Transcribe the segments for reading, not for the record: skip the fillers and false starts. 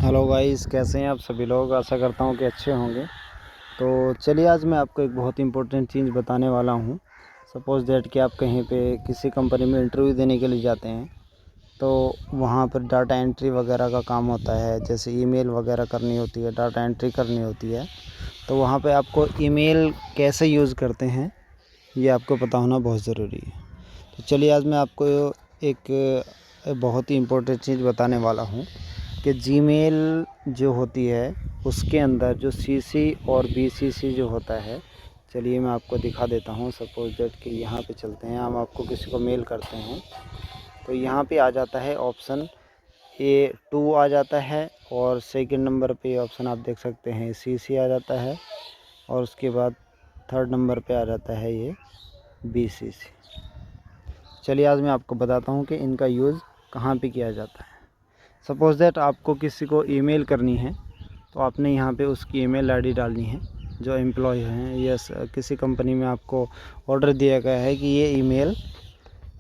Hello guys, कैसे हैं आप सभी लोग। आशा करता हूं कि अच्छे होंगे। तो चलिए, आज मैं आपको एक बहुत इंपॉर्टेंट चीज़ बताने वाला हूं। सपोज़ दैट कि आप कहीं पे किसी कंपनी में इंटरव्यू देने के लिए जाते हैं, तो वहां पर डाटा एंट्री वगैरह का काम होता है। जैसे ईमेल वगैरह करनी होती है, डाटा एंट्री करनी होती है, तो वहाँ पर आपको ईमेल कैसे यूज़ करते हैं ये आपको पता होना बहुत ज़रूरी है। तो चलिए, आज मैं आपको एक बहुत ही इम्पोर्टेंट चीज़ बताने वाला हूँ कि जीमेल जो होती है उसके अंदर जो सीसी और बीसीसी जो होता है। चलिए, मैं आपको दिखा देता हूँ। सपोज दैट कि यहाँ पे चलते हैं, हम आपको किसी को मेल करते हैं, तो यहाँ पे आ जाता है ऑप्शन A2 आ जाता है, और सेकंड नंबर पे ऑप्शन आप देख सकते हैं सीसी आ जाता है, और उसके बाद थर्ड नंबर पे आ जाता है ये बीसीसी। चलिए, आज मैं आपको बताता हूँ कि इनका यूज़ कहाँ पे किया जाता है। सपोज़ दैट आपको किसी को ईमेल करनी है, तो आपने यहाँ पे उसकी ईमेल आईडी डालनी है। जो एम्प्लॉय हैं, यस, किसी कंपनी में आपको ऑर्डर दिया गया है कि ये ईमेल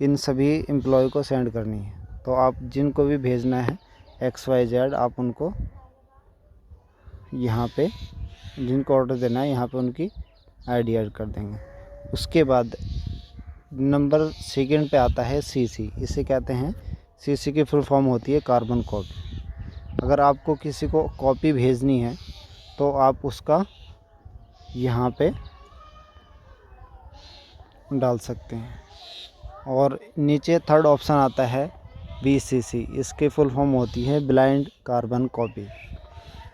इन सभी एम्प्लॉय को सेंड करनी है, तो आप जिनको भी भेजना है XYZ, आप उनको यहाँ पे जिनको ऑर्डर देना है यहाँ पे उनकी आईडी ऐड कर देंगे। उसके बाद नंबर सेकंड पे आता है सीसी। इसे कहते हैं, सीसी की फुल फॉर्म होती है कार्बन कॉपी। अगर आपको किसी को कॉपी भेजनी है तो आप उसका यहाँ पे डाल सकते हैं। और नीचे थर्ड ऑप्शन आता है बीसीसी। इसकी फुल फॉर्म होती है ब्लाइंड कार्बन कॉपी।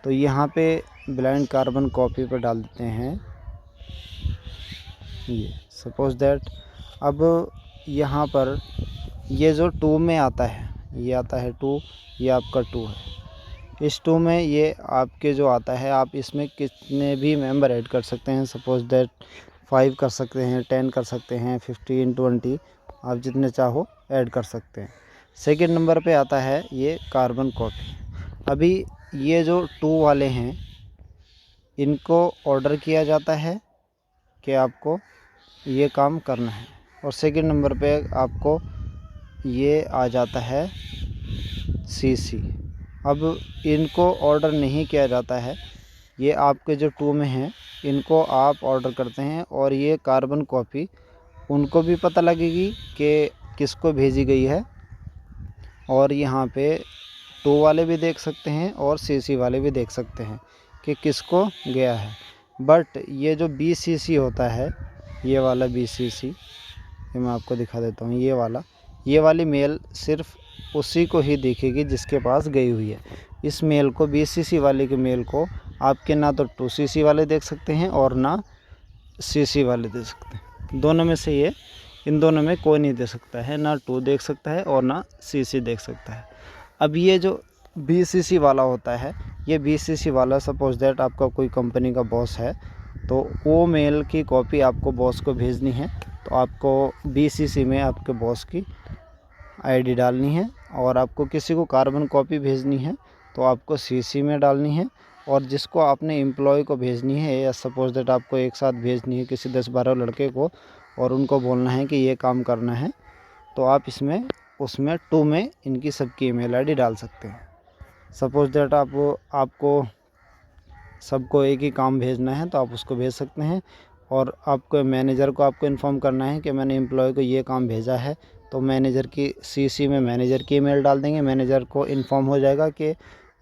तो यहाँ पे ब्लाइंड कार्बन कॉपी पर डाल देते हैं ये। सपोज़ दैट अब यहाँ पर ये जो 2 में आता है, ये आता है 2, ये आपका 2 है। इस 2 में ये आपके जो आता है, आप इसमें कितने भी मेंबर ऐड कर सकते हैं। सपोज़ दैट 5 कर सकते हैं, 10 कर सकते हैं, 15, 20, आप जितने चाहो ऐड कर सकते हैं। सेकंड नंबर पे आता है ये कार्बन कॉपी। अभी ये जो 2 वाले हैं, इनको ऑर्डर किया जाता है कि आपको ये काम करना है, और सेकंड नंबर पे आपको ये आ जाता है सीसी। अब इनको ऑर्डर नहीं किया जाता है, ये आपके जो 2 में हैं इनको आप ऑर्डर करते हैं, और ये कार्बन कॉपी उनको भी पता लगेगी कि किसको भेजी गई है। और यहाँ पे 2 वाले भी देख सकते हैं और सीसी वाले भी देख सकते हैं कि किसको गया है। बट ये जो बीसीसी होता है, ये वाला बीसीसी, ये मैं आपको दिखा देता हूँ। ये वाली मेल सिर्फ उसी को ही दिखेगी जिसके पास गई हुई है। इस मेल को, बीसीसी वाले के मेल को आपके ना तो 2CC वाले देख सकते हैं और ना CC वाले देख सकते हैं। दोनों में से ये, इन दोनों में कोई नहीं दे सकता है, ना 2 देख सकता है और ना CC देख सकता है। अब ये जो BCC वाला होता है, ये BCC वाला, सपोज दैट आपका कोई कंपनी का बॉस है, तो वो मेल की कॉपी आपको बॉस को भेजनी है, तो आपको BCC में आपके बॉस की आईडी डालनी है। और आपको किसी को कार्बन कॉपी भेजनी है तो आपको CC में डालनी है। और जिसको आपने एम्प्लॉय को भेजनी है, या सपोज दैट आपको एक साथ भेजनी है किसी 10-12 लड़के को, और उनको बोलना है कि ये काम करना है, तो आप उसमें 2 में इनकी सबकी ईमेल आईडी डाल सकते हैं। सपोज दैट आपको सबको एक ही काम भेजना है, तो आप उसको भेज सकते हैं। और आपको मैनेजर को आपको इन्फॉर्म करना है कि मैंने एम्प्लॉय को ये काम भेजा है, तो मैनेजर की CC में मैनेजर की ईमेल डाल देंगे। मैनेजर को इन्फॉर्म हो जाएगा कि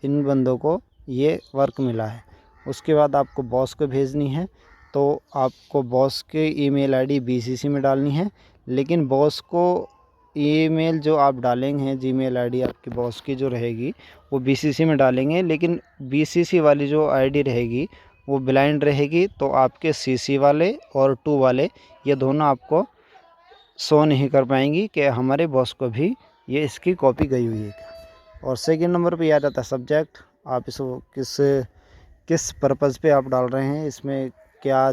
इन बंदों को ये वर्क मिला है। उसके बाद आपको बॉस को भेजनी है, तो आपको बॉस की ईमेल आईडी BCC में डालनी है। लेकिन बॉस को ईमेल जो आप डालेंगे, जीमेल आईडी आपकी बॉस की जो रहेगी वो BCC में डालेंगे, लेकिन BCC वाली जो आईडी रहेगी वो ब्लाइंड रहेगी। तो आपके CC वाले और 2 वाले, ये दोनों आपको शो नहीं कर पाएंगी कि हमारे बॉस को भी ये इसकी कॉपी गई हुई है। और सेकंड नंबर पे आ जाता है सब्जेक्ट। आप इसको किस पर्पज़ पे आप डाल रहे हैं, इसमें क्या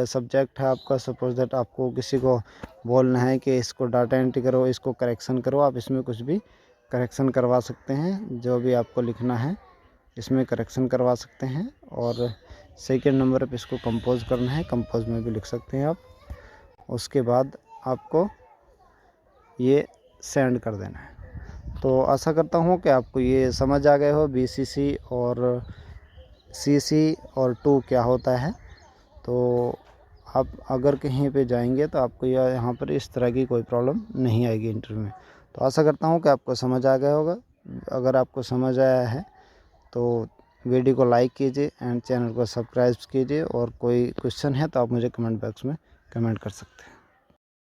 सब्जेक्ट है आपका। सपोज दैट आपको किसी को बोलना है कि इसको डाटा एंट्री करो, इसको करेक्शन करो, आप इसमें कुछ भी करेक्शन करवा सकते हैं। जो भी आपको लिखना है इसमें करेक्शन करवा सकते हैं। और सेकंड नंबर पे इसको कंपोज करना है, कंपोज में भी लिख सकते हैं आप। उसके बाद आपको ये सेंड कर देना है। तो आशा करता हूँ कि आपको ये समझ आ गए हो BCC और CC और 2 क्या होता है। तो आप अगर कहीं पे जाएंगे तो आपको यहाँ पर इस तरह की कोई प्रॉब्लम नहीं आएगी इंटरव्यू में। तो आशा करता हूँ कि आपको समझ आ गया होगा। अगर आपको समझ आया है तो वीडियो को लाइक कीजिए एंड चैनल को सब्सक्राइब कीजिए, और कोई क्वेश्चन है तो आप मुझे कमेंट बॉक्स में कमेंट कर सकते हैं।